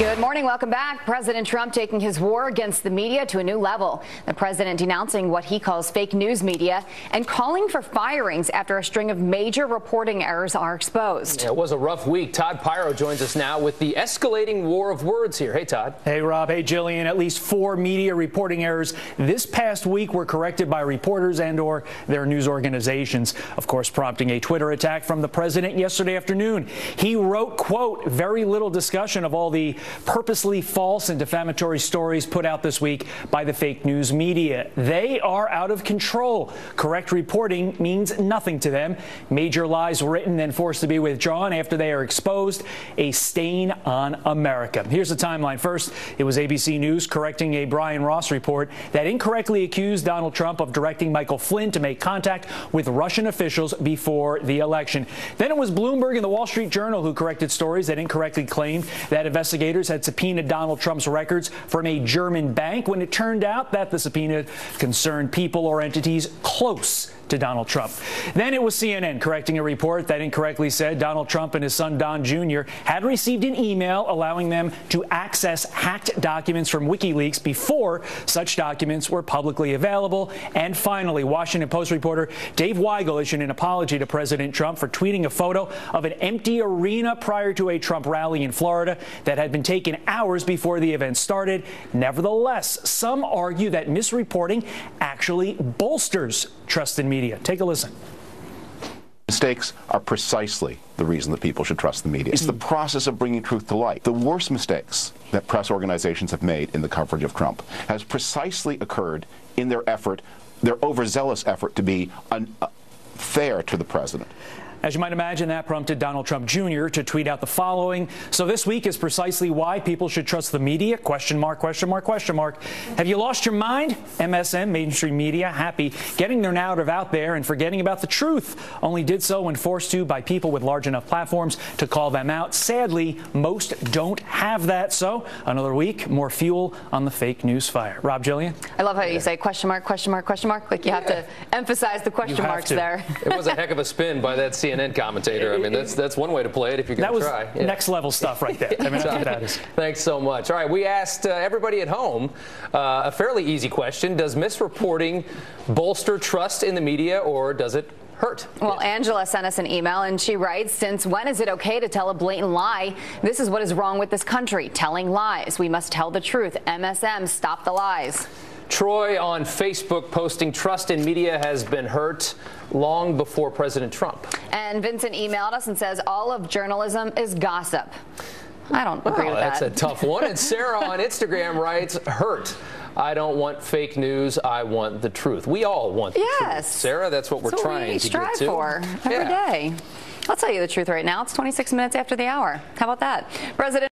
Good morning. Welcome back. President Trump taking his war against the media to a new level. The president denouncing what he calls fake news media and calling for firings after a string of major reporting errors are exposed. Yeah, it was a rough week. Todd Pyro joins us now with the escalating war of words here. Hey, Todd. Hey, Rob. Hey, Jillian. At least 4 media reporting errors this past week were corrected by reporters and/or their news organizations, of course, prompting a Twitter attack from the president yesterday afternoon. He wrote, quote, "Very little discussion of all the purposely false and defamatory stories put out this week by the fake news media. They are out of control. Correct reporting means nothing to them. Major lies written and forced to be withdrawn after they are exposed. A stain on America." Here's the timeline. First, it was ABC News correcting a Brian Ross report that incorrectly accused Donald Trump of directing Michael Flynn to make contact with Russian officials before the election. Then it was Bloomberg and the Wall Street Journal who corrected stories that incorrectly claimed that investigators had subpoenaed Donald Trump's records from a German bank when it turned out that the subpoena concerned people or entities close to Donald Trump. Then it was CNN correcting a report that incorrectly said Donald Trump and his son Don Jr. had received an email allowing them to access hacked documents from WikiLeaks before such documents were publicly available. And finally, Washington Post reporter Dave Weigel issued an apology to President Trump for tweeting a photo of an empty arena prior to a Trump rally in Florida that had been taken hours before the event started. Nevertheless, some argue that misreporting actually bolsters trust in media. Take a listen. Mistakes are precisely the reason that people should trust the media. It's the process of bringing truth to light. The worst mistakes that press organizations have made in the coverage of Trump has precisely occurred in their overzealous effort to be fair to the president. As you might imagine, that prompted Donald Trump Jr. to tweet out the following. "So this week is precisely why people should trust the media? Question mark, question mark, question mark. Have you lost your mind? MSM, mainstream media, happy, getting their narrative out there and forgetting about the truth. Only did so when forced to by people with large enough platforms to call them out. Sadly, most don't have that. So another week, more fuel on the fake news fire." Rob, Jillian? I love how you say question mark, question mark, question mark. Like you have to emphasize the question marks there. It was a heck of a spin by that CNN commentator. I mean, that's one way to play it if you're going to try. That was next level stuff right there. I mean, that's what that is. Thanks so much. All right, we asked everybody at home a fairly easy question. Does misreporting bolster trust in the media, or does it hurt? Well, Angela sent us an email and she writes, "Since when is it okay to tell a blatant lie? This is what is wrong with this country, telling lies. We must tell the truth. MSM, stop the lies." Troy on Facebook posting, "Trust in media has been hurt long before President Trump." And Vincent emailed us and says, "All of journalism is gossip." I don't agree with that. That's a tough one. And Sarah on Instagram writes, "Hurt. I don't want fake news. I want the truth." We all want the truth. Sarah, that's what we're trying to get to. Strive for every day. I'll tell you the truth right now. It's 26 minutes after the hour. How about that? President